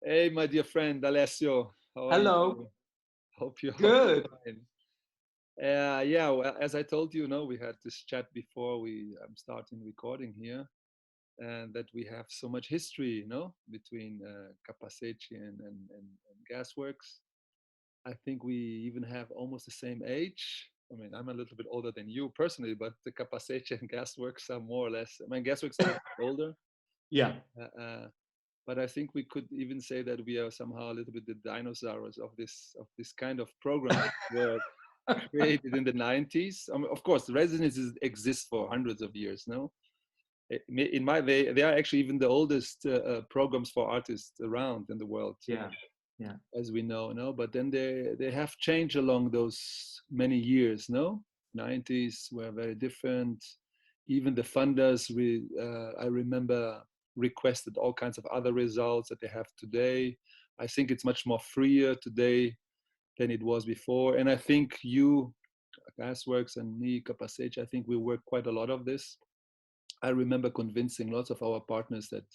Hey, my dear friend Alessio, how are Hello. you? Hope Good. you're fine. Yeah, well, as I told you, we had this chat before I'm starting recording here, and that we have so much history, between Capacete and Gasworks. I think we even have almost the same age. I mean, I'm a little bit older than you personally, but the Capacete and Gasworks are more or less. I mean, Gasworks are older. Yeah. Uh, uh, but I think we could even say that we are somehow a little bit the dinosaurs of this kind of program that were created in the 90s. I mean, of course, the residencies exist for hundreds of years. No, in my way, they are actually even the oldest programs for artists around in the world, Yeah. Yeah. as we know. No, but then they have changed along those many years. No, 90s were very different. Even the funders, I remember, requested all kinds of other results that they have today. I think it's much more freer today than it was before. And I think you, Gasworks, and me, Capacete, I think we work quite a lot of this. I remember convincing lots of our partners that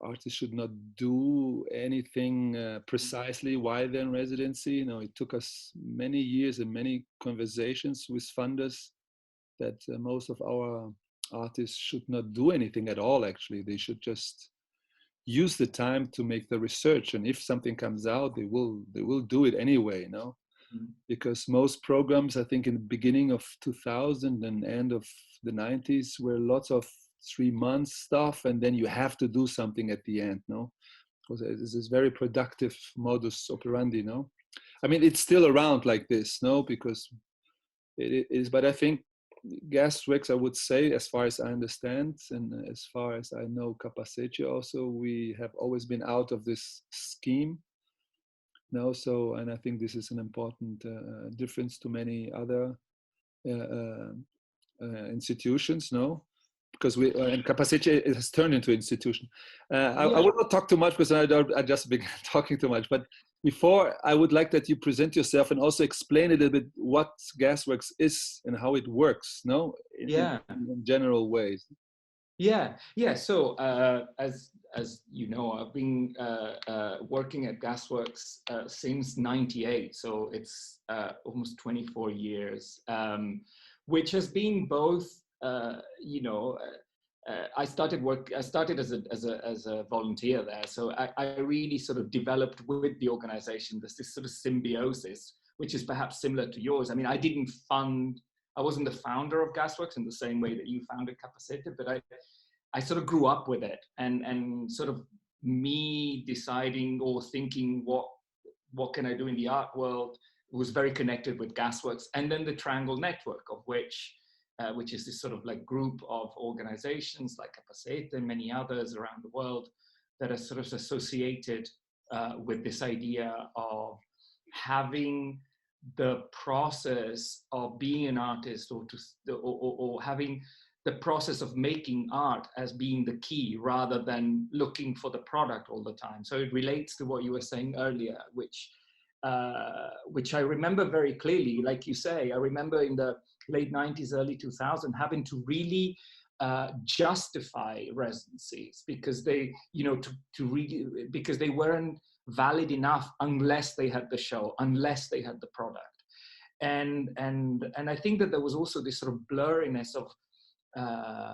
artists should not do anything precisely while they're in residency. It took us many years and many conversations with funders that most of our artists should not do anything at all. Actually, they should just use the time to make the research, and if something comes out, they will do it anyway. Mm. Because most programs, I think, in the beginning of 2000 and end of the 90s, were lots of 3 months stuff, and then you have to do something at the end. No, because it's this very productive modus operandi. No, I mean, it's still around like this. No, because it is, but I think Gasworks, I would say, as far as I understand and as far as I know, Capacete also, we have always been out of this scheme. No, so, and I think this is an important difference to many other uh, uh, institutions. No, because we and Capacete has turned into an institution. I Yeah. will not talk too much because I just began talking too much. But before, I would like that you present yourself and also explain a little bit what Gasworks is and how it works. No, Yeah. in general ways. Yeah. Yeah. So, as you know, I've been working at Gasworks since '98. So it's almost 24 years, which has been both. I started work. I started as a volunteer there, so I really sort of developed with the organization. There's this sort of symbiosis, which is perhaps similar to yours. I mean, I wasn't the founder of Gasworks in the same way that you founded Capacete, but I sort of grew up with it, and sort of me deciding or thinking what can I do in the art world was very connected with Gasworks, and then the Triangle Network, of which is this sort of like group of organizations like Capacete and many others around the world that are sort of associated with this idea of having the process of being an artist or having the process of making art as being the key rather than looking for the product all the time. So it relates to what you were saying earlier, which I remember very clearly. Like you say, I remember in the late 90s, early 2000, having to really justify residencies because they, to really, because they weren't valid enough unless they had the show, unless they had the product. And I think that there was also this sort of blurriness of uh,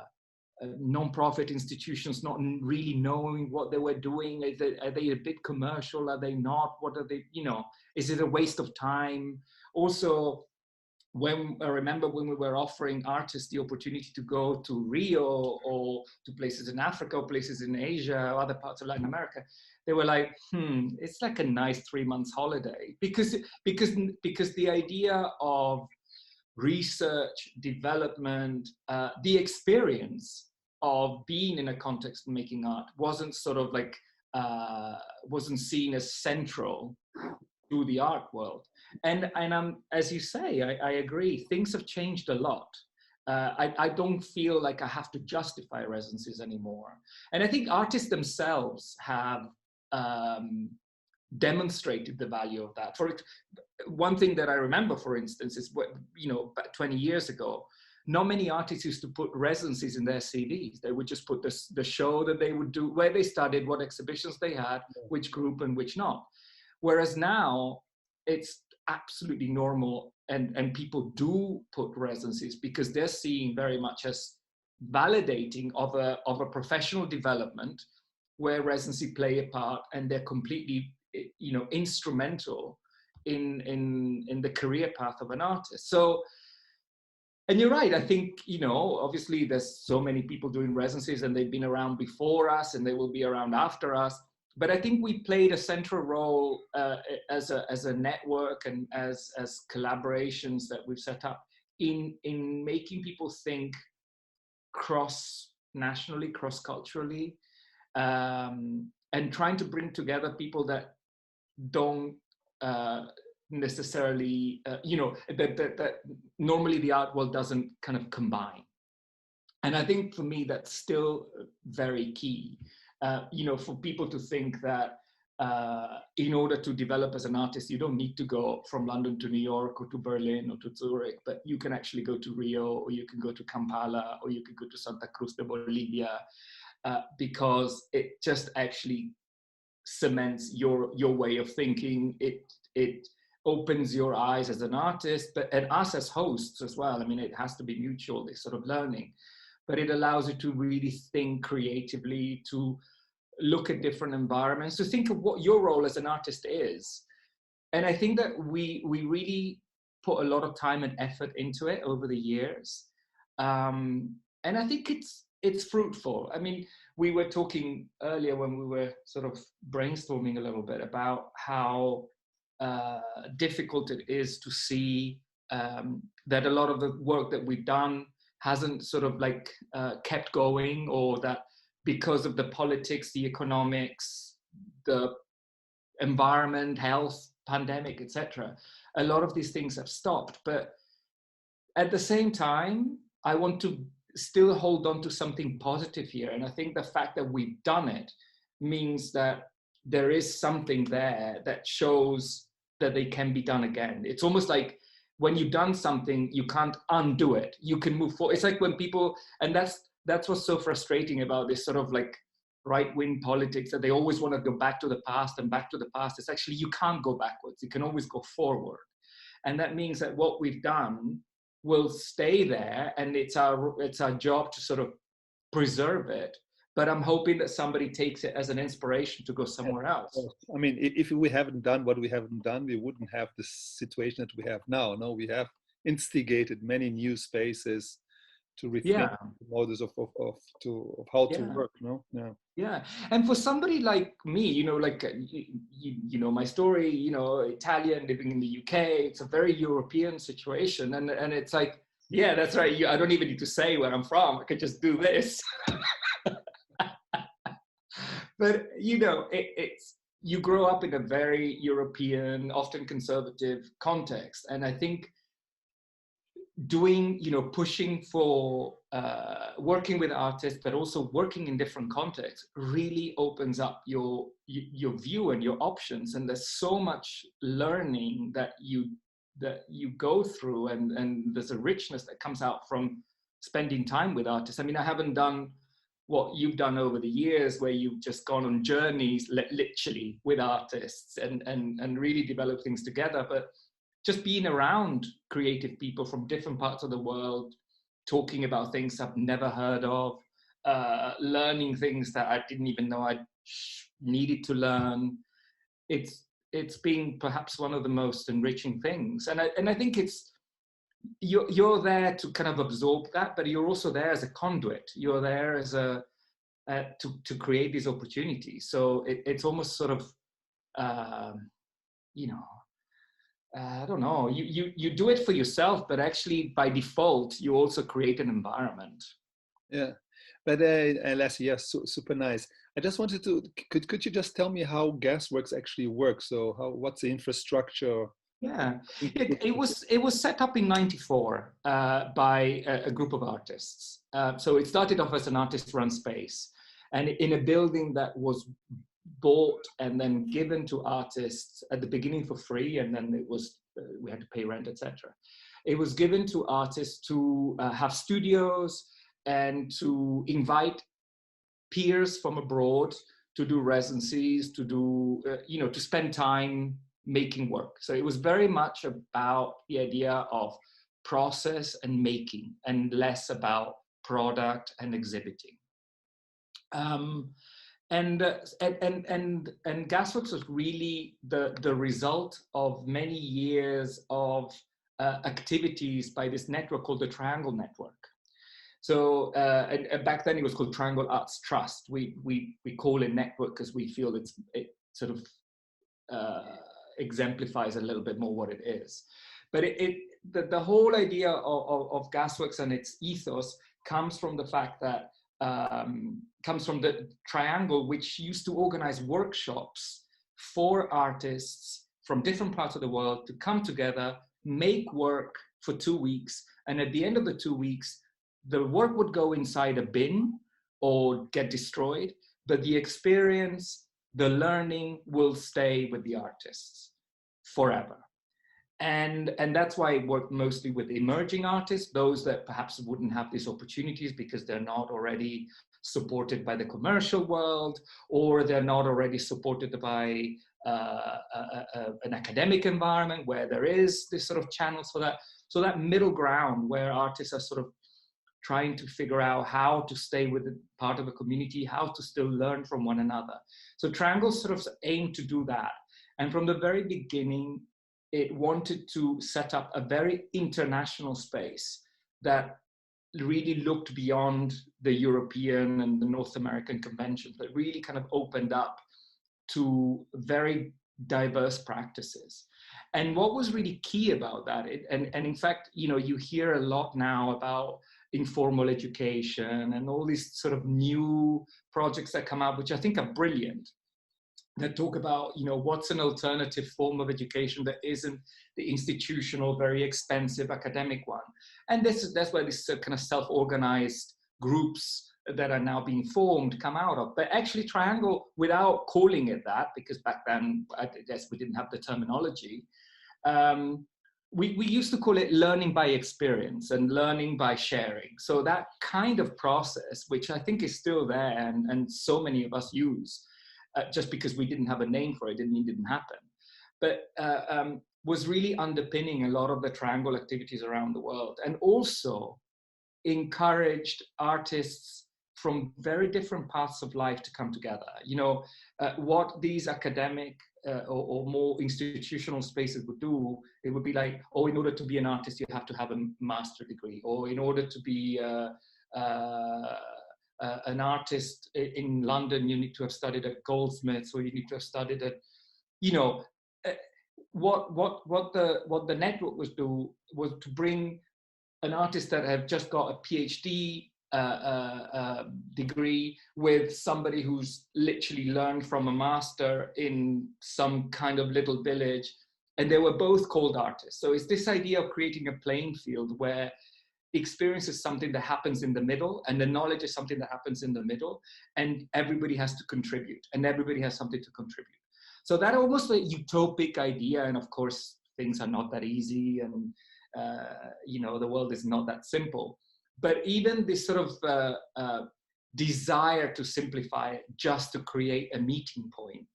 non-profit institutions not really knowing what they were doing. Are they a bit commercial? Are they not? What are they, is it a waste of time? Also, when I remember when we were offering artists the opportunity to go to Rio or to places in Africa or places in Asia or other parts of Latin America, they were like, it's like a nice 3 months holiday because the idea of research, development, the experience of being in a context making art wasn't sort of like, wasn't seen as central to the art world. And as you say, I agree, things have changed a lot. I don't feel like I have to justify residencies anymore. And I think artists themselves have demonstrated the value of that. One thing that I remember, for instance, is about 20 years ago, not many artists used to put residencies in their CDs. They would just put the show that they would do, where they studied, what exhibitions they had, which group and which not. Whereas now it's absolutely normal, and people do put residencies because they're seeing very much as validating of a professional development where residency play a part, and they're completely, you know, instrumental in the career path of an artist. So, and you're right, I think, you know, obviously there's so many people doing residencies and they've been around before us and they will be around after us. But I think we played a central role as a network and as collaborations that we've set up in making people think cross-nationally, cross-culturally, and trying to bring together people that don't necessarily, you know, that normally the art world doesn't kind of combine. And I think for me, that's still very key, you know, for people to think that in order to develop as an artist, you don't need to go from London to New York or to Berlin or to Zurich, but you can actually go to Rio, or you can go to Kampala, or you can go to Santa Cruz de Bolivia, because it just actually cements your way of thinking. It opens your eyes as an artist, and us as hosts as well. I mean, it has to be mutual, this sort of learning, but it allows you to really think creatively, to look at different environments, to think of what your role as an artist is. And I think that we really put a lot of time and effort into it over the years. And I think it's fruitful. I mean, we were talking earlier when we were sort of brainstorming a little bit about how difficult it is to see that a lot of the work that we've done hasn't sort of like kept going, or that because of the politics, the economics, the environment, health, pandemic, etc., a lot of these things have stopped. But at the same time, I want to still hold on to something positive here. And I think the fact that we've done it means that there is something there that shows that they can be done again. It's almost like when you've done something, you can't undo it. You can move forward. It's like when people, and that's what's so frustrating about this sort of like right-wing politics, that they always want to go back to the past and back to the past. It's actually, you can't go backwards. You can always go forward. And that means that what we've done will stay there, and it's our job to sort of preserve it. But I'm hoping that somebody takes it as an inspiration to go somewhere else. I mean, if we haven't done what we haven't done, we wouldn't have the situation that we have now. No, we have instigated many new spaces to rethink the models of how to work. No, yeah. And for somebody like me, you know, like you know my story, you know, Italian living in the UK, it's a very European situation, and it's like, yeah, that's right. I don't even need to say where I'm from. I could just do this. But you know, it's you grow up in a very European, often conservative context, and I think doing, you know, pushing for working with artists, but also working in different contexts, really opens up your view and your options. And there's so much learning that you go through, and there's a richness that comes out from spending time with artists. I mean, I haven't done what you've done over the years, where you've just gone on journeys literally with artists and really develop things together, but just being around creative people from different parts of the world, talking about things I've never heard of, learning things that I didn't even know I needed to learn. It's been perhaps one of the most enriching things. And I think it's, you're there to kind of absorb that, but you're also there as a conduit. You're there as to create these opportunities. So it's almost sort of, you know, I don't know, you do it for yourself, but actually by default, you also create an environment. Yeah, but Alessio, yes, super nice. I just wanted to, could you just tell me how Gasworks actually works? So what's the infrastructure? Yeah, it was set up in '94 by a group of artists. So it started off as an artist-run space, and in a building that was bought and then given to artists at the beginning for free, and then it was we had to pay rent, etc. It was given to artists to have studios and to invite peers from abroad to do residencies, to do to spend time making work. So it was very much about the idea of process and making, and less about product and exhibiting. And Gasworks was really the result of many years of activities by this network called the Triangle Network. So and back then it was called Triangle Arts Trust. We call it network because we feel it sort of exemplifies a little bit more what it is. But the whole idea of Gasworks and its ethos comes from the fact that comes from the Triangle, which used to organize workshops for artists from different parts of the world to come together, make work for 2 weeks, and at the end of the 2 weeks, the work would go inside a bin or get destroyed, but the experience, the learning will stay with the artists forever. And that's why I work mostly with emerging artists, those that perhaps wouldn't have these opportunities because they're not already supported by the commercial world, or they're not already supported by an academic environment where there is this sort of channels for that. So that middle ground where artists are sort of trying to figure out how to stay with part of a community, how to still learn from one another. So Triangle sort of aimed to do that. And from the very beginning, it wanted to set up a very international space that really looked beyond the European and the North American conventions, but really kind of opened up to very diverse practices. And what was really key about that, and in fact, you hear a lot now about informal education and all these sort of new projects that come out, which I think are brilliant, that talk about, what's an alternative form of education that isn't the institutional, very expensive academic one. And that's where this kind of self-organized groups that are now being formed come out of. But actually Triangle, without calling it that, because back then, I guess we didn't have the terminology, we used to call it learning by experience and learning by sharing. So that kind of process, which I think is still there and so many of us use, just because we didn't have a name for it, didn't mean it didn't happen, but was really underpinning a lot of the Triangle activities around the world, and also encouraged artists from very different paths of life to come together. What these academic or more institutional spaces would do, it would be like, oh, in order to be an artist, you have to have a master's degree, or in order to be an artist in London, you need to have studied at Goldsmiths, or you need to have studied at, what the network was to bring an artist that have just got a PhD degree with somebody who's literally learned from a master in some kind of little village, and they were both called artists. So it's this idea of creating a playing field where experience is something that happens in the middle, and the knowledge is something that happens in the middle, and everybody has to contribute, and everybody has something to contribute. So that almost a utopic idea, and of course things are not that easy, and the world is not that simple. But even this sort of desire to simplify just to create a meeting point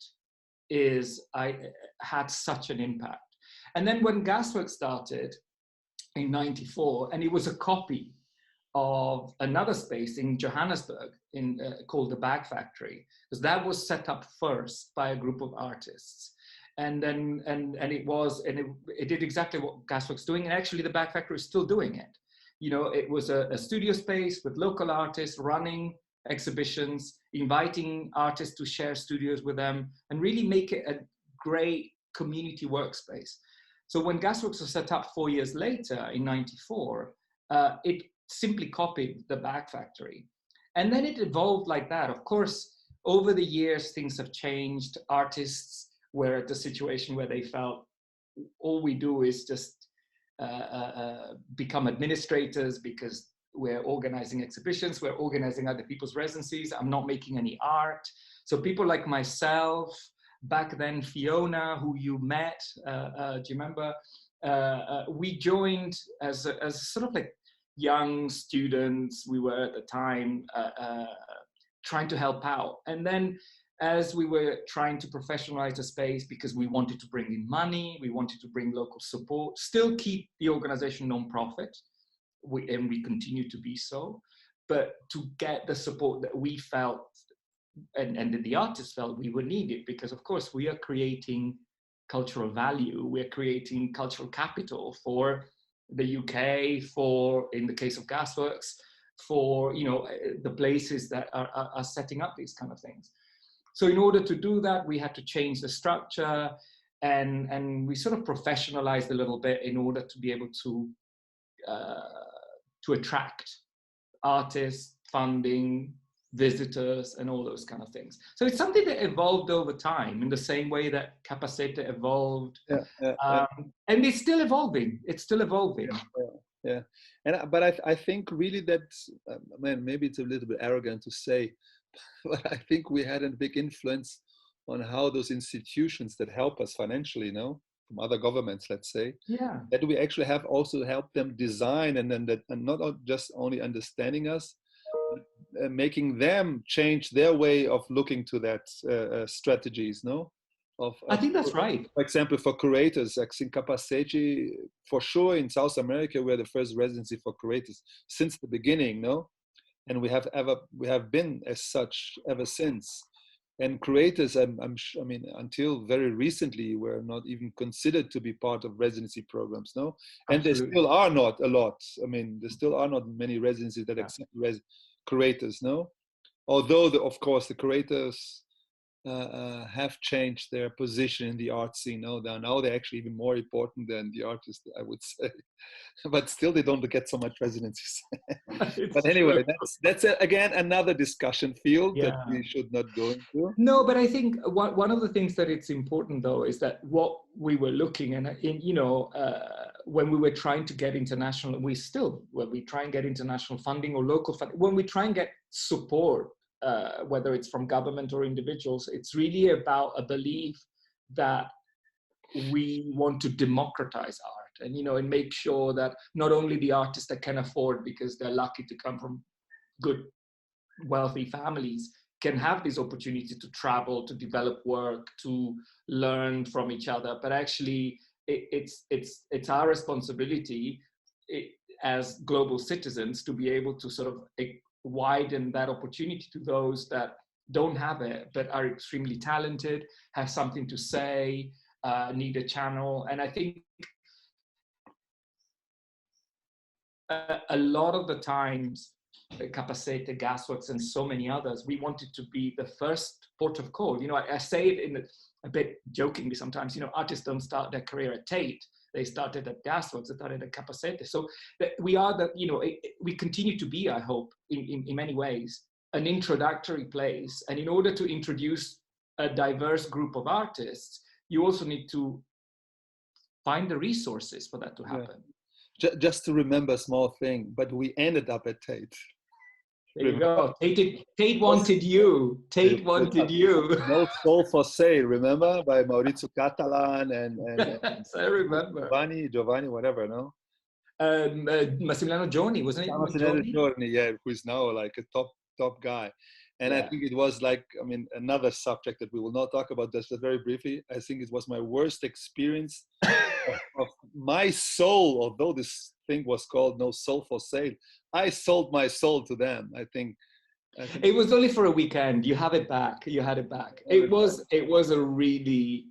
had such an impact. And then when Gasworks started in '94, and it was a copy of another space in Johannesburg called the Bag Factory, because that was set up first by a group of artists. And then it did exactly what Gasworks doing, and actually the Bag Factory is still doing it. It was a studio space with local artists running exhibitions, inviting artists to share studios with them, and really make it a great community workspace. So when Gasworks was set up 4 years later in '94, it simply copied the Bag Factory. And then it evolved like that. Of course, over the years, things have changed. Artists were at the situation where they felt all we do is just become administrators, because we're organizing exhibitions, we're organizing other people's residencies, I'm not making any art. So people like myself, back then Fiona, who you met, do you remember? We joined as sort of like young students. We were at the time trying to help out. And then as we were trying to professionalize the space, because we wanted to bring in money, we wanted to bring local support, still keep the organization non-profit, and we continue to be so, but to get the support that we felt and that the artists felt we would need it, because of course we are creating cultural value, we're creating cultural capital for the UK, for, in the case of Gasworks, for, you know, the places that are setting up these kind of things. So in order to do that, we had to change the structure, and we sort of professionalized a little bit in order to be able to attract artists, funding, visitors, and all those kind of things. So it's something that evolved over time in the same way that CAPACETE evolved. And it's still evolving. It's still evolving. Yeah. But I think really that, man, maybe it's a little bit arrogant to say, but I think we had a big influence on how those institutions that help us financially, you know, from other governments, let's say, that we actually have also helped them design, and then that, and not just only understanding us, but making them change their way of looking to that strategies, no? I think that's right. For example, for curators, I think CAPACETE, for sure in South America, we're the first residency for curators since the beginning, no? And we have been as such ever since. And curators, I mean, until very recently, were not even considered to be part of residency programs, no? And Absolutely. there still are not a lot. I mean, there still are not many residencies that accept curators, no? Although, of course, the curators have changed their position in the art scene. No, now they're actually even more important than the artists, I would say. But still, they don't get so much residencies. But anyway, that's again another discussion field that we should not go into. No, but I think one of the things that it's important though is that what we were looking at, you know, when we were trying to get international, when we try and get international funding or local funding, when we try and get support, whether it's from government or individuals, it's really about a belief that we want to democratize art, and, you know, and make sure that not only the artists that can afford, because they're lucky to come from good, wealthy families, can have this opportunity to travel, to develop work, to learn from each other, but actually it's our responsibility as global citizens to be able to sort of widen that opportunity to those that don't have it, but are extremely talented, have something to say, need a channel. And I think a lot of the times, CAPACETE, Gasworks, and so many others, we wanted to be the first port of call. You know, I say it a bit jokingly sometimes, you know, artists don't start their career at Tate. They started at Gasworks, they started at CAPACETE. So we are you know, we continue to be, I hope, in many ways, an introductory place. And in order to introduce a diverse group of artists, you also need to find the resources for that to happen. Yeah. Just to remember a small thing, but we ended up at Tate. There you go. Tate wanted you. Tate wanted you. No Soul for Sale, remember? By Maurizio Catalan and yes, I remember. Giovanni, whatever, no? Massimiliano Giorni, wasn't it? Massimiliano Giorni, yeah, who is now like a top guy. And I think it was like, I mean, another subject that we will not talk about, just very briefly. I think it was my worst experience of my soul, although this thing was called No Soul for Sale. I sold my soul to them. I think it was only for a weekend. You have it back. You had it back. It was a really.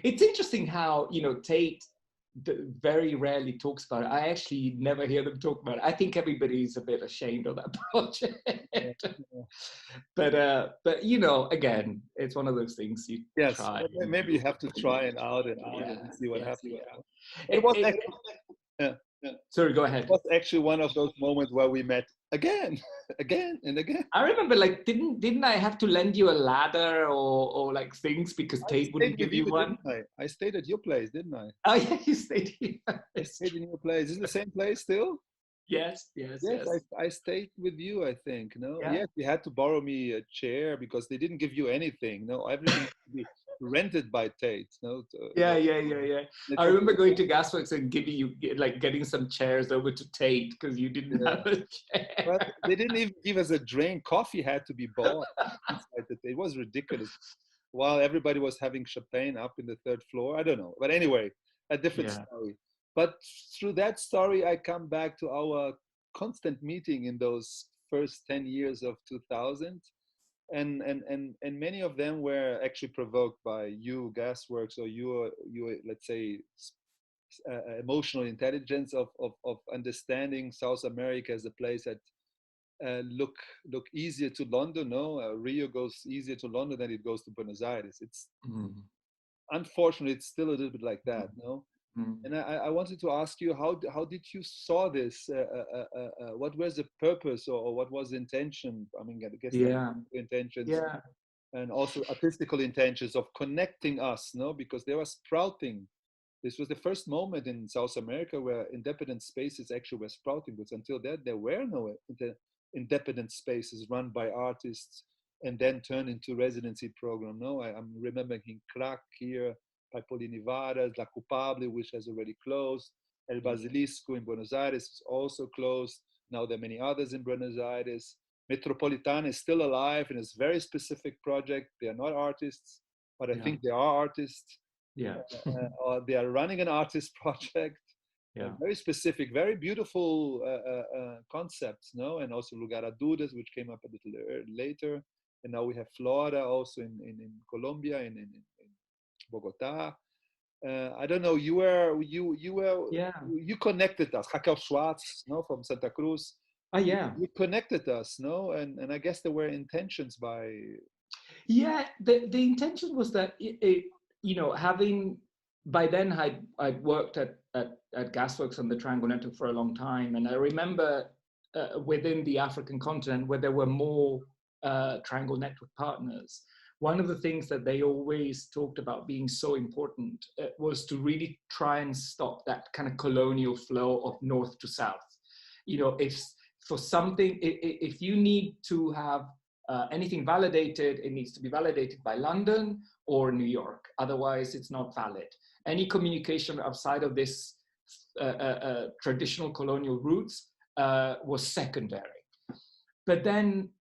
It's interesting how, you know, Tate very rarely talks about it. I actually never hear them talk about it. I think everybody's a bit ashamed of that project. But you know, again, it's one of those things you try. Maybe you have to try it out and see what happens. It was actually, Sorry, go ahead. It was actually one of those moments where we met again and again. I remember, like, didn't I have to lend you a ladder or like things because Tate wouldn't give you one? I stayed at your place, didn't I? Oh yeah, you stayed here. I stayed in your place. Is it the same place still? Yes, yes, Yes, yes. I stayed with you, I think. No, Yeah. yes, you had to borrow me a chair because they didn't give you anything. No, everything had to be rented by Tate. No, Yeah, yeah, yeah, yeah. it I was, remember going to Gasworks and giving you like getting some chairs over to Tate because you didn't yeah. have a chair. But they didn't even give us a drink. Coffee had to be bought inside the. It was ridiculous. While everybody was having champagne up in the third floor, I don't know. But anyway, a different Yeah, story. But through that story, I come back to our constant meeting in those first 10 years of 2000. And many of them were actually provoked by you, Gasworks, or you let's say, emotional intelligence of understanding South America as a place that look easier to London. No, Rio goes easier to London than it goes to Buenos Aires. It's mm. unfortunately it's still a little bit like that. No, Mm. and I wanted to ask you how did you saw this? What was the purpose, or what was the intention? I mean, I guess there Yeah, were intentions yeah, and also artistical intentions of connecting us. No, because they were sprouting. This was the first moment in South America where independent spaces actually were sprouting, because until that there were no independent spaces run by artists and then turned into residency program. No, I'm remembering Crack here by Pauline Varas, La Culpable, which has already closed. El Basilisco in Buenos Aires is also closed. Now there are many others in Buenos Aires. Metropolitan is still alive in a very specific project. They are not artists, but I yeah, think they are artists, yeah, or they are running an artist project. yeah, Very specific, very beautiful concepts, no? And also Lugar a Dudas, which came up a little later. And now we have Flora also in Colombia, in Bogota. I don't know. yeah. You connected us. Raquel Schwartz, no, from Santa Cruz. Oh, yeah. You connected us, no, and I guess there were intentions by. Yeah, the intention was that you know, having by then I'd worked at Gasworks on the Triangle Network for a long time, and I remember within the African continent where there were more Triangle Network partners. One of the things that they always talked about being so important was to really try and stop that kind of colonial flow of north to south. You know, if for something, if you need to have anything validated, it needs to be validated by London or New York. Otherwise, it's not valid. Any communication outside of this traditional colonial routes was secondary. But then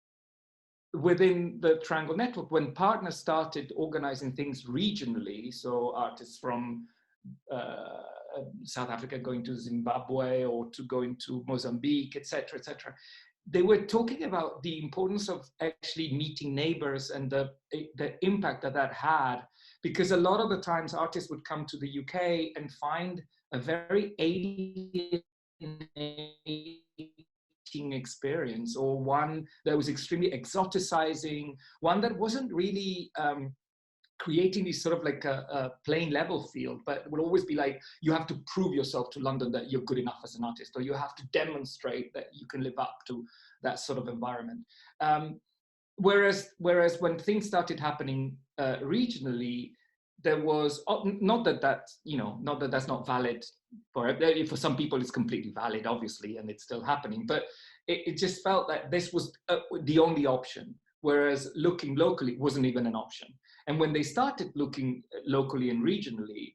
within the Triangle Network, when partners started organizing things regionally, so artists from South Africa going to Zimbabwe or to going to Mozambique, etc., etc., they were talking about the importance of actually meeting neighbors and the impact that that had, because a lot of the times artists would come to the UK and find a very alienating experience, or one that was extremely exoticizing, one that wasn't really creating this sort of like a plain level field, but will always be like, you have to prove yourself to London that you're good enough as an artist, or you have to demonstrate that you can live up to that sort of environment. Whereas when things started happening regionally, there was not that that's, you know, not that that's not valid for some people. It's completely valid, obviously, and it's still happening. But it just felt that this was the only option, whereas looking locally wasn't even an option. And when they started looking locally and regionally,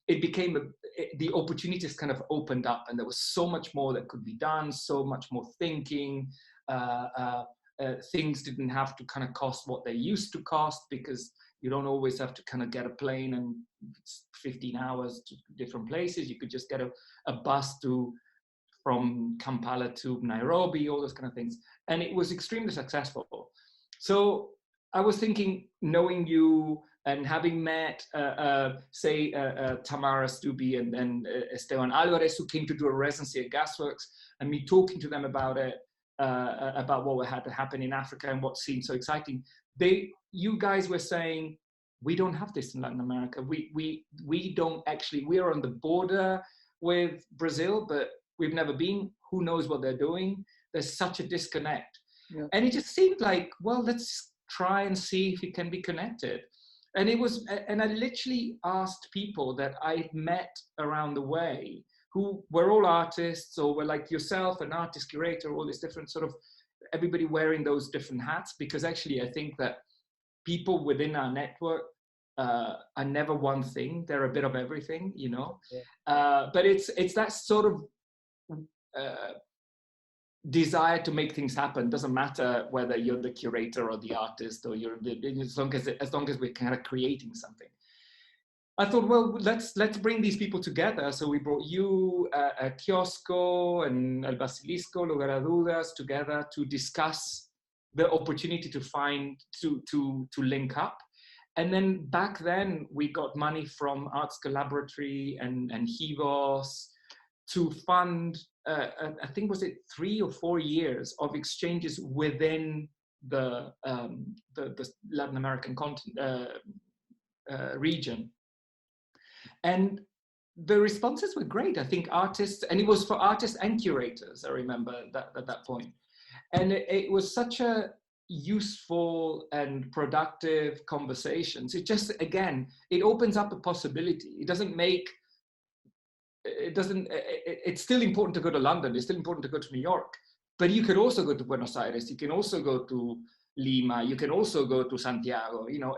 it became the opportunities kind of opened up, and there was so much more that could be done, so much more thinking. Things didn't have to kind of cost what they used to cost, because you don't always have to kind of get a plane and 15 hours to different places. You could just get a bus from Kampala to Nairobi, all those kind of things. And it was extremely successful. So I was thinking, knowing you and having met, say, Tamara Stubbe and Esteban Alvarez, who came to do a residency at Gasworks, and me talking to them about it, about what had to happen in Africa and what seemed so exciting. You guys were saying, we don't have this in Latin America. We don't actually, we're on the border with Brazil, but we've never been. Who knows what they're doing? There's such a disconnect. Yeah. And it just seemed like, well, let's try and see if it can be connected. And I literally asked people that I'd met around the way who were all artists, or were like yourself, an artist, curator, all this different sort of, everybody wearing those different hats. Because actually, I think that people within our network are never one thing. They're a bit of everything, you know. But it's that sort of desire to make things happen. Doesn't matter whether you're the curator or the artist, or you're the, as long as we're kind of creating something. I thought, well, let's bring these people together. So we brought you, Kiosco and El Basilisco, Lugar a Dudas, together to discuss the opportunity to find, to link up. And then back then we got money from Arts Collaboratory and Hivos to fund, I think was it 3 or 4 years of exchanges within the Latin American continent, region. And the responses were great. I think artists, and it was for artists and curators, I remember that at that point. And it was such a useful and productive conversations. It just, again, it opens up a possibility. It doesn't make, it's still important to go to London. It's still important to go to New York, but you could also go to Buenos Aires. You can also go to Lima. You can also go to Santiago. You know,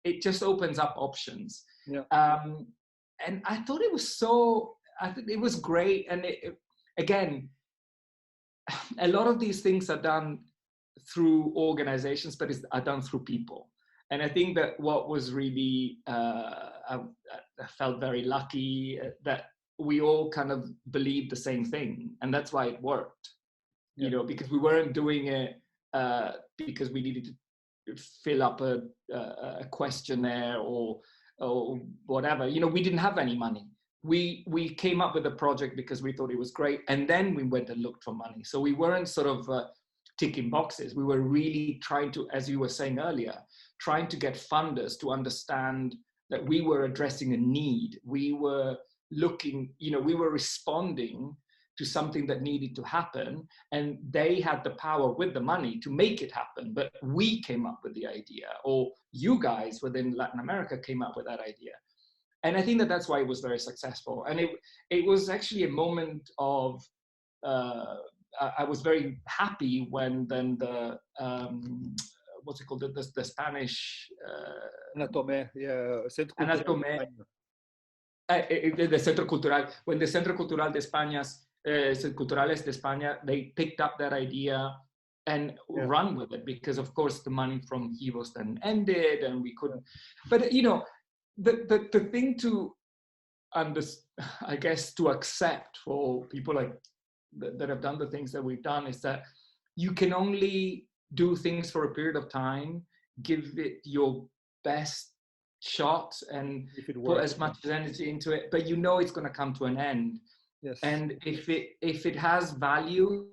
it just opens up options. Yeah. And I thought it was so, I think it was great. And again, a lot of these things are done through organizations, but are done through people. And I think that what was really, I felt very lucky that we all kind of believed the same thing. And that's why it worked, you know, because we weren't doing it because we needed to fill up a questionnaire or whatever. You know, we didn't have any money. We came up with a project because we thought it was great, and then we went and looked for money. So we weren't sort of ticking boxes. We were really trying to, as you were saying earlier, trying to get funders to understand that we were addressing a need. We were looking, you know, we were responding to something that needed to happen, and they had the power with the money to make it happen. But we came up with the idea, or you guys within Latin America came up with that idea. And I think that that's why it was very successful. And it was actually a moment of, I was very happy when then the, what's it called, the Spanish... Anatomé, yeah. Anatomé, the Centro Cultural, when the Centro Cultural de España's, Culturales de España, they picked up that idea and run with it, because of course the money from Hivos then ended and we couldn't, but you know, the thing to I guess to accept for people like that have done the things that we've done is that you can only do things for a period of time, give it your best shot and put as much energy into it, but you know it's going to come to an end. Yes. And if it has value,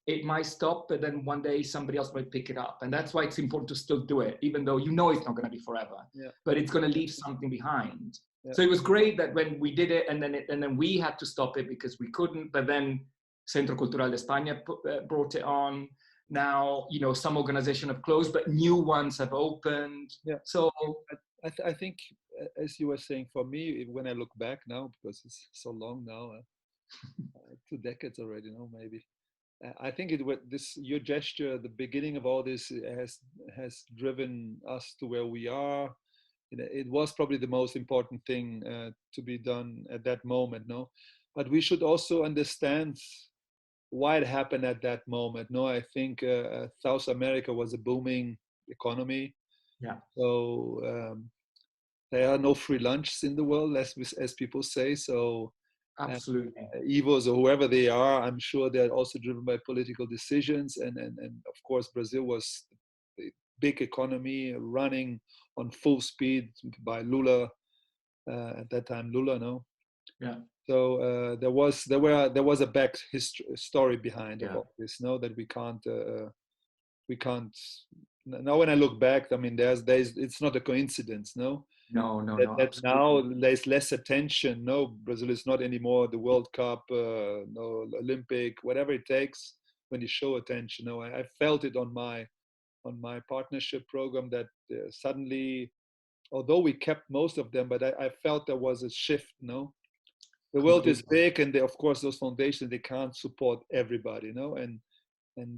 it might stop, but then one day somebody else might pick it up. And that's why it's important to still do it, even though you know it's not going to be forever, but it's going to leave something behind. Yeah. So it was great that when we did it, and then we had to stop it because we couldn't, but then Centro Cultural de España brought it on. Now, you know, some organizations have closed, but new ones have opened. Yeah. So I think, as you were saying, for me, when I look back now, because it's so long now, 2 decades already, no, maybe. I think your gesture, the beginning of all this, has driven us to where we are. You know, it was probably the most important thing to be done at that moment, no. But we should also understand why it happened at that moment. No, I think South America was a booming economy. Yeah. So there are no free lunches in the world, as people say. So absolutely, Evos or whoever they are, I'm sure they're also driven by political decisions. And of course, Brazil was a big economy running on full speed by Lula at that time. Lula, no. Yeah. So there was a back story behind of all this, no, that we can't. Now when I look back, I mean, it's not a coincidence, no. No. That now there's less attention. No, Brazil is not anymore the World Cup, no Olympic, whatever it takes. When you show attention, no, I felt it on my partnership program that suddenly, although we kept most of them, but I felt there was a shift, no. the world is big, and they, of course, those foundations, they can't support everybody, and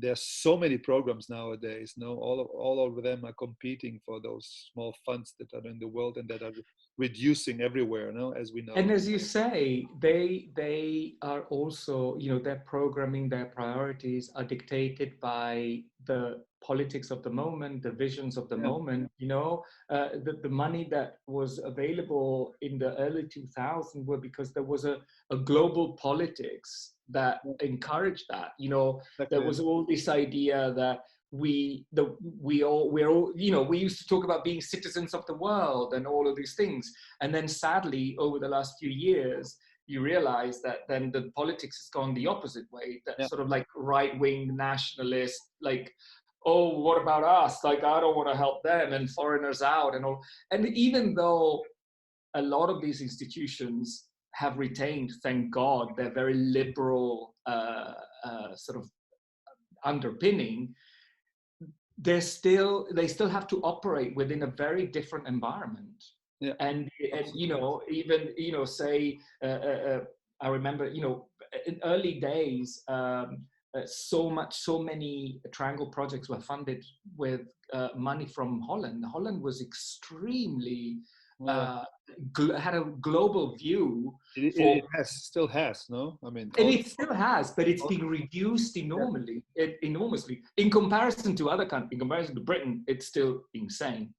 there's so many programs nowadays, all of them are competing for those small funds that are in the world and that are reducing everywhere, as we know. And as you say, they are also, their programming, their priorities are dictated by the politics of the moment, the visions of the moment. The money that was available in the early 2000s were because there was a global politics that encouraged that. There was all this idea that we used to talk about being citizens of the world and all of these things, and then sadly over the last few years you realize that then the politics has gone the opposite way, that sort of like right-wing nationalist, like, oh, what about us, like I don't want to help them, and foreigners out and all. And even though a lot of these institutions have retained, thank God, their very liberal sort of underpinning, they still have to operate within a very different environment. And even say I remember in early days so many triangle projects were funded with money from Holland. Holland was extremely had a global view. It still has, no? I mean, and it still has, but it's been reduced enormously. In comparison to other countries, in comparison to Britain, it's still insane.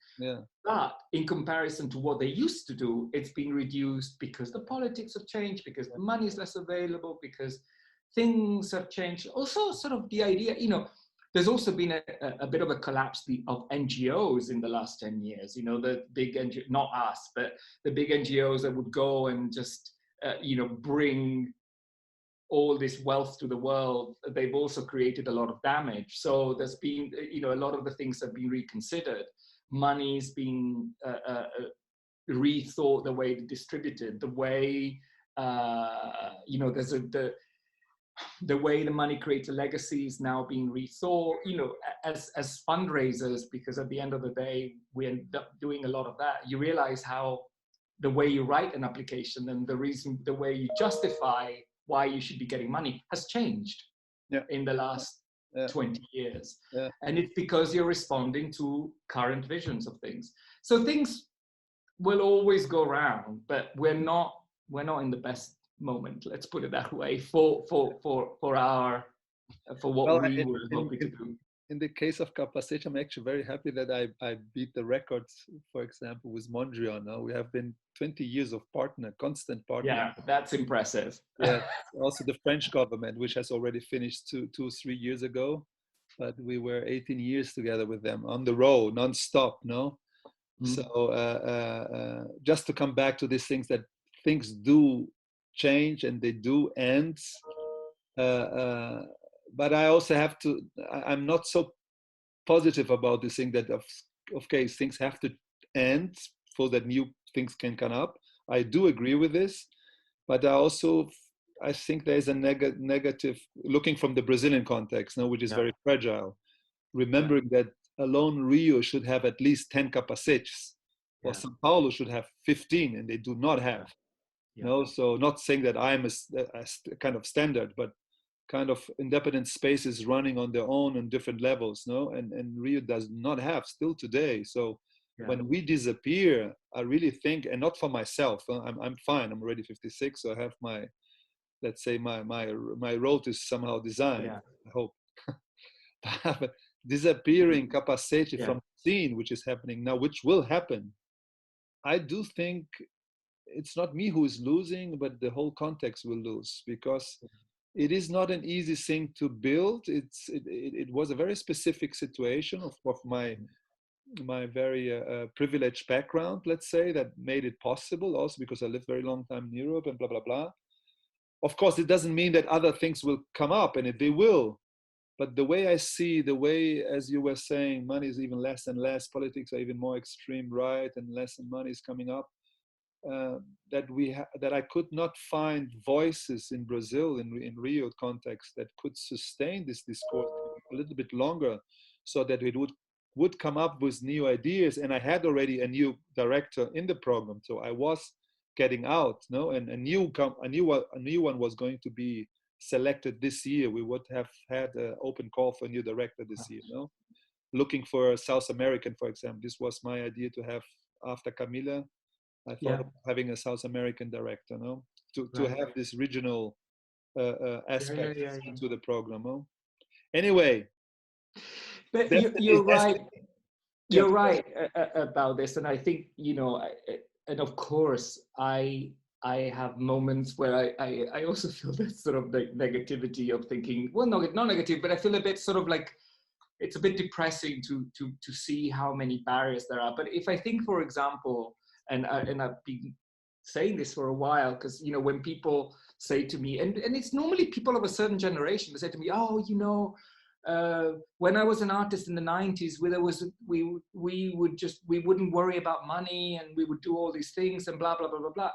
But in comparison to what they used to do, it's been reduced because the politics have changed, because the money is less available, because things have changed. Also, sort of the idea, there's also been a bit of a collapse of NGOs in the last 10 years. The big NGOs, not us, but the big NGOs that would go and just, bring all this wealth to the world. They've also created a lot of damage. So there's been, a lot of the things have been reconsidered. Money's been rethought, the way it's distributed, the way, there's the way the money creates a legacy is now being rethought, as fundraisers, because at the end of the day, we end up doing a lot of that. You realize how the way you write an application and the way you justify why you should be getting money has changed in the last 20 years. And it's because you're responding to current visions of things. So things will always go around, but we're not in the best moment, let's put it that way, for what we were hoping to do. In the case of CAPACETE, I'm actually very happy that I beat the records, for example, with Mondrian. Now we have been 20 years of constant partner. Yeah, that's impressive. Also the French government, which has already finished 2-3 years ago, but we were 18 years together with them on the road, non-stop, no? So just to come back to these things, that things do change and they do end, but I also have to, I'm not so positive about this thing that of case things have to end so that new things can come up. I do agree with this, but I think there is a negative, looking from the Brazilian context now, which is very fragile, remembering that alone Rio should have at least 10 capacetes, or São Paulo should have 15, and they do not have. So not saying that I'm a kind of standard, but kind of independent spaces running on their own on different levels, and Rio does not have still today. So when we disappear, I really think, and not for myself, I'm fine, I'm already 56, so I have my, let's say my road is somehow designed, I hope. But disappearing CAPACETE from the scene, which is happening now, which will happen, I do think it's not me who is losing, but the whole context will lose, because it is not an easy thing to build. It was a very specific situation of my very privileged background, let's say, that made it possible, also because I lived very long time in Europe and blah, blah, blah. Of course, it doesn't mean that other things will come up, and they will. But the way I see, the way, as you were saying, money is even less and less, politics are even more extreme right, and less and money is coming up. That I could not find voices in Brazil, in Rio context, that could sustain this discourse a little bit longer, so that it would come up with new ideas. And I had already a new director in the program, so I was getting out, no? And a new one was going to be selected this year. We would have had an open call for a new director this year, no? Looking for a South American, for example. This was my idea to have after Camila. I thought of having a South American director, no? To have this regional aspect to the program, no? Anyway. But you're right. You're right about this, and I think, you know, and of course, I have moments where I also feel that sort of the negativity of thinking, well, no, not negative, but I feel a bit sort of like it's a bit depressing to see how many barriers there are. But if I think, for example, and I've been saying this for a while, because, you know, when people say to me, and it's normally people of a certain generation, they say to me, oh, you know, when I was an artist in the 90s, we wouldn't worry about money, and we would do all these things and blah blah blah blah blah.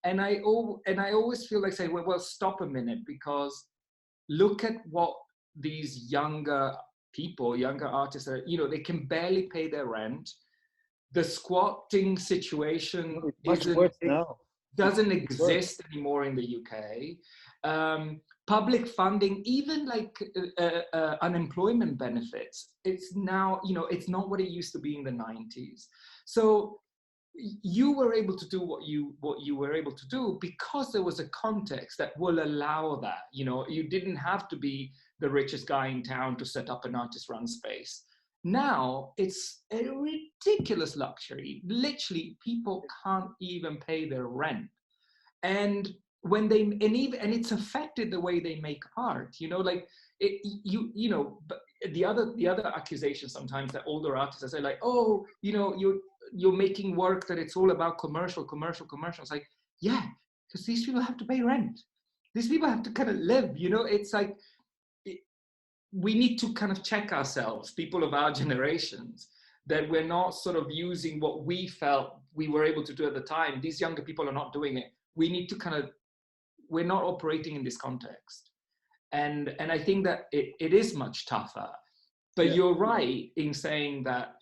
And I always feel like saying, well, stop a minute, because look at what these younger people, younger artists are. You know, they can barely pay their rent. The squatting situation doesn't exist anymore in the UK. Public funding, even like unemployment benefits, it's now, you know, it's not what it used to be in the 90s. So you were able to do what you were able to do because there was a context that will allow that. You know, you didn't have to be the richest guy in town to set up an artist-run space. Now it's a ridiculous luxury. Literally, people can't even pay their rent, and it's affected the way they make art. You know, like you know. But the other accusation sometimes that older artists say, like, oh, you know, you're making work that it's all about commercial. It's like, yeah, because these people have to pay rent. These people have to kind of live. You know, it's like. We need to kind of check ourselves, people of our generations, that we're not sort of using what we felt we were able to do at the time. These younger people are not doing it. We need to we're not operating in this context. And I think that it is much tougher. But you're right in saying that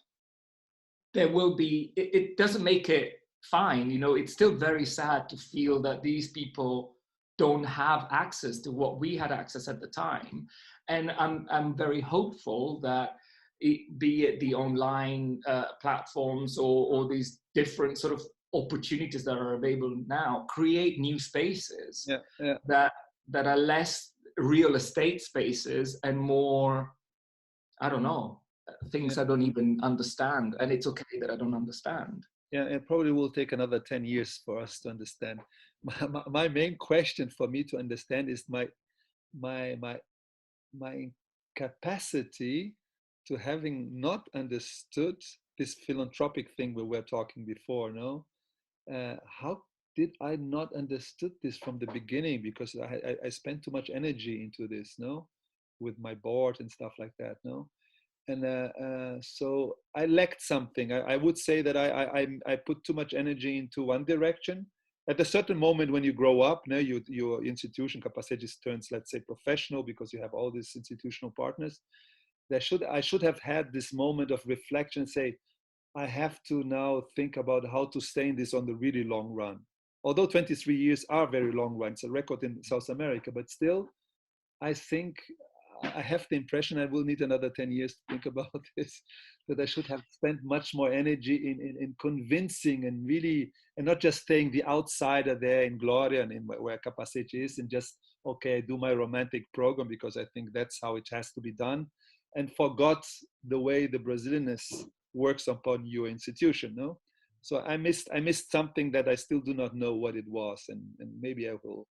there will be, it doesn't make it fine. You know, it's still very sad to feel that these people don't have access to what we had access at the time. And I'm very hopeful that be it the online platforms or these different sort of opportunities that are available now, create new spaces that are less real estate spaces and more, I don't know, things I don't even understand. And it's okay that I don't understand. Yeah, it probably will take another 10 years for us to understand. My main question for me to understand is my capacity to having not understood this philanthropic thing we were talking before, no? How did I not understood this from the beginning? Because I spent too much energy into this, no? With my board and stuff like that, no? And so I lacked something. I would say that I put too much energy into one direction. At a certain moment when you grow up, now your institution, CAPACETE, turns, let's say, professional because you have all these institutional partners. I should have had this moment of reflection, say, I have to now think about how to stay in this on the really long run. Although 23 years are very long run, it's a record in South America, but still, I think I have the impression I will need another 10 years to think about this, that I should have spent much more energy in convincing and really, and not just staying the outsider there in Gloria and in where CAPACETE is, and just, okay, I do my romantic program because I think that's how it has to be done, and forgot the way the Brazilianness works upon your institution, no? So I missed something that I still do not know what it was, and maybe I will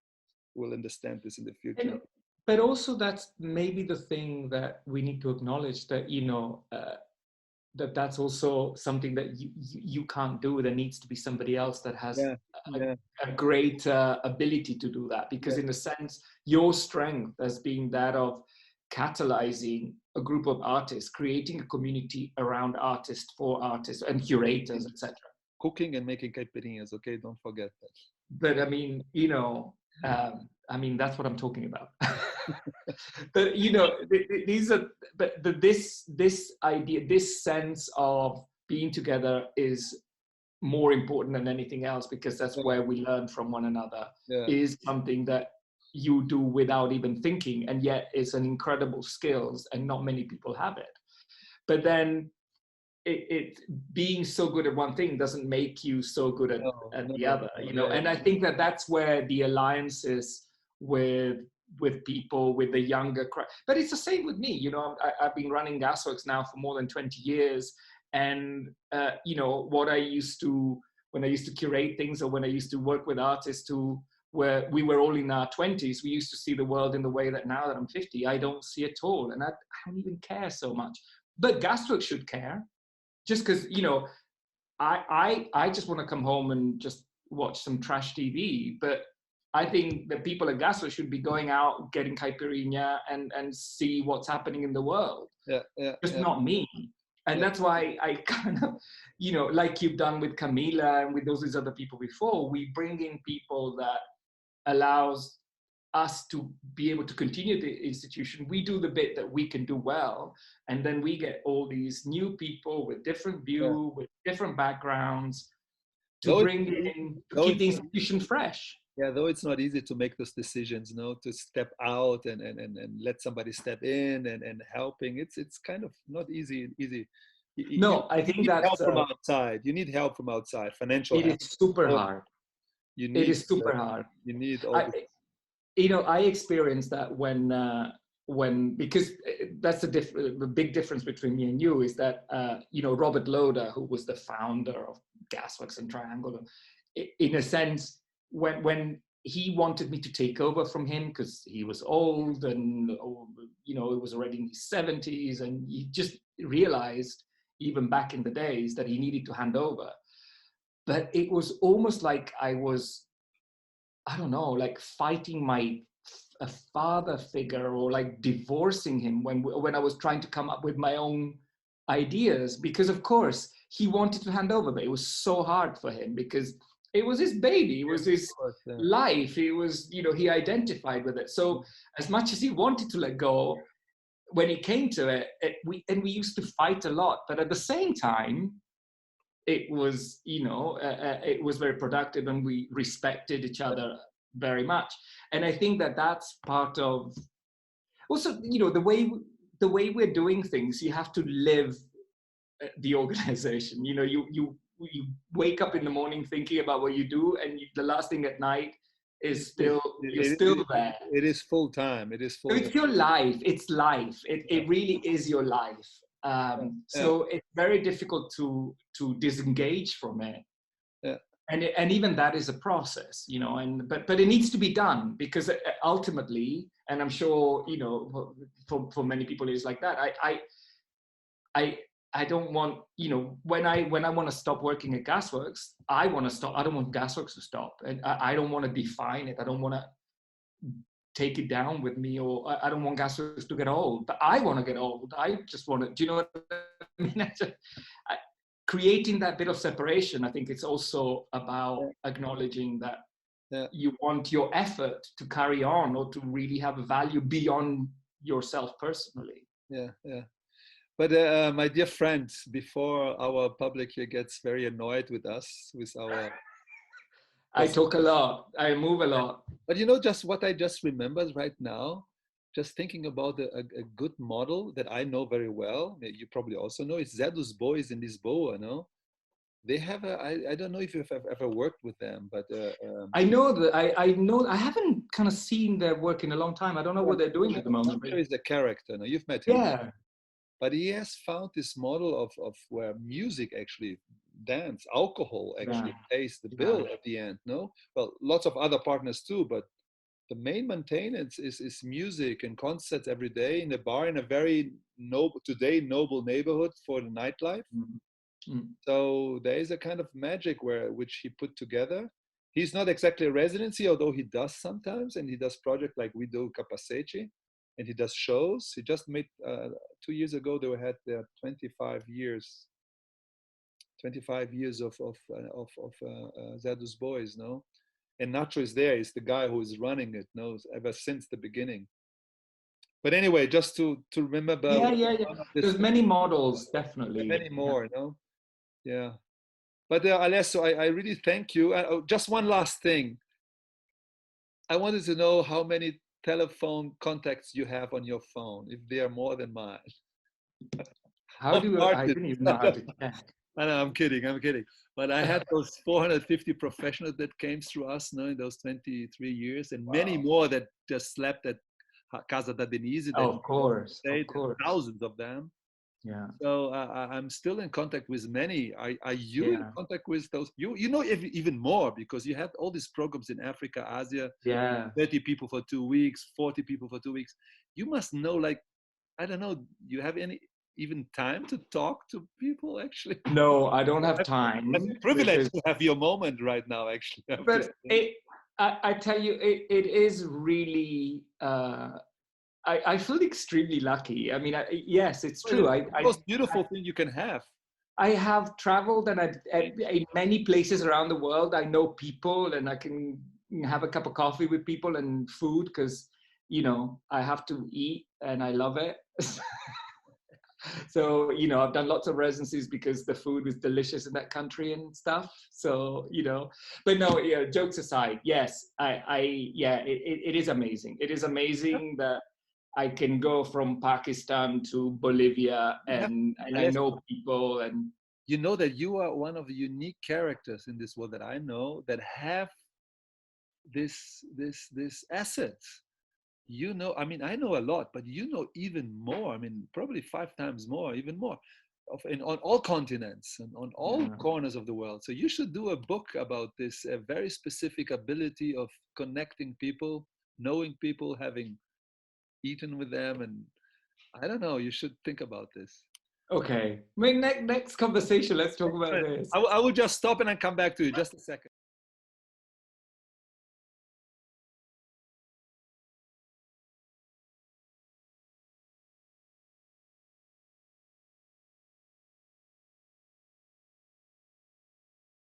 understand this in the future. But also that's maybe the thing that we need to acknowledge, that, you know, that's also something that you can't do. There needs to be somebody else that has a great ability to do that, because in a sense, your strength as being that of catalyzing a group of artists, creating a community around artists, for artists and curators, etc. Cooking and making caipirinhas, okay? Don't forget that. But I mean, you know, I mean, that's what I'm talking about. But, you know, these are, this idea, this sense of being together is more important than anything else, because that's where we learn from one another, is something that you do without even thinking, and yet it's an incredible skills, and not many people have it. But then it being so good at one thing doesn't make you so good at the other, you know. And I think that that's where the alliances with people, with the younger crowd, but it's the same with me, you know. I've been running Gasworks now for more than 20 years, and you know, what I used to, when I used to curate things, or when I used to work with artists where we were all in our 20s, we used to see the world in the way that now that I'm 50, I don't see at all, and I don't even care so much. But Gasworks should care, just because, you know, I just want to come home and just watch some trash TV, but I think that people at Gasworks should be going out, getting caipirinha, and see what's happening in the world. Just not me. And that's why I kind of, you know, like you've done with Camila and with those other people before, we bring in people that allows us to be able to continue the institution. We do the bit that we can do well, and then we get all these new people with different view, with different backgrounds, to bring in, to keep the institution fresh. Yeah, though it's not easy to make those decisions, you know, to step out and let somebody step in and helping. It's kind of not easy. I think that's help from outside. You need help from outside, financial help. It is super hard. It is super hard. You need all you know, I experienced that when because that's the big difference between me and you, is that you know, Robert Loder, who was the founder of Gasworks and Triangle, in a sense, when he wanted me to take over from him, because he was old and, you know, he was already in his 70s, and he just realized, even back in the days, that he needed to hand over. But it was almost like I was, I don't know, like fighting a father figure, or like divorcing him when I was trying to come up with my own ideas, because of course he wanted to hand over, but it was so hard for him because it was his baby, it was his life, it was, you know, he identified with it. So as much as he wanted to let go, when it came to it, we used to fight a lot, but at the same time, it was, you know, it was very productive, and we respected each other very much. And I think that that's part of, also, you know, the way we're doing things. You have to live the organization. You know, you wake up in the morning thinking about what you do, and the last thing at night is still there. It is full time. It is full. So it's your life. It's life. It really is your life. So it's very difficult to disengage from it. And even that is a process, you know, but it needs to be done, because ultimately, and I'm sure, you know, for many people it's like that. I don't want, you know, when I want to stop working at Gasworks, I want to stop. I don't want Gasworks to stop, and I don't want to define it. I don't want to take it down with me, or I don't want Gasworks to get old, but I want to get old. I just want to, do you know what I mean? Creating that bit of separation, I think it's also about acknowledging that you want your effort to carry on, or to really have a value beyond yourself personally. But my dear friends, before our public here gets very annoyed with us, with our... I talk a lot, I move a lot. But you know, just what I just remembered right now, just thinking about a good model that I know very well, you probably also know, is Zé dos Bois in Lisboa, no? They have I don't know if you've ever worked with them, but... I know that, I haven't kind of seen their work in a long time. I don't know what they're doing at the moment. There is a character, no? You've met him. Yeah. But he has found this model of where music actually, dance, alcohol actually pays the bill at the end, no? Well, lots of other partners too, but the main maintenance is music and concerts every day in a bar in a very noble neighborhood for the nightlife. So there is a kind of magic which he put together. He's not exactly a residency, although he does sometimes, and he does projects like we do CAPACETE, and he does shows. He just made 2 years ago, they had their 25 years of Zé dos Bois, no? And Nacho is there, he's the guy who is running it, knows ever since the beginning. But anyway, just to remember about... There's many models, definitely. Many more, no? Yeah. But Alessio, I really thank you. Just one last thing. I wanted to know how many telephone contacts you have on your phone, if they are more than mine. How do I didn't even know how to check. I know, I'm kidding. But I had those 450 professionals that came through us now in those 23 years, and many more that just slept at Casa da Denise. Of course. Thousands of them. Yeah. So I'm still in contact with many. Are you in contact with those? You know even more, because you have all these programs in Africa, Asia. Yeah. 30 people for 2 weeks, 40 people for 2 weeks. You must know, like, I don't know, you have any even time to talk to people actually? No, I don't have time. That's a privilege to have your moment right now, actually. But I tell you, it is really. I feel extremely lucky. I mean, yes, it's true. It's the most beautiful thing you can have. I have traveled and in many places around the world. I know people, and I can have a cup of coffee with people and food, because, you know, I have to eat and I love it. So, you know, I've done lots of residencies because the food was delicious in that country and stuff. So, you know, but no, yeah, jokes aside, yes, it is amazing. It is amazing that I can go from Pakistan to Bolivia, and I know people. And you know that you are one of the unique characters in this world that I know that have this assets. You know, I mean, I know a lot, but you know even more. I mean, probably 5 times more, even more, on all continents and on all corners of the world. So you should do a book about this, a very specific ability of connecting people, knowing people, having eaten with them, and I don't know. You should think about this. Okay, next conversation. Let's talk about this. I will just stop and then come back to you. Just a second.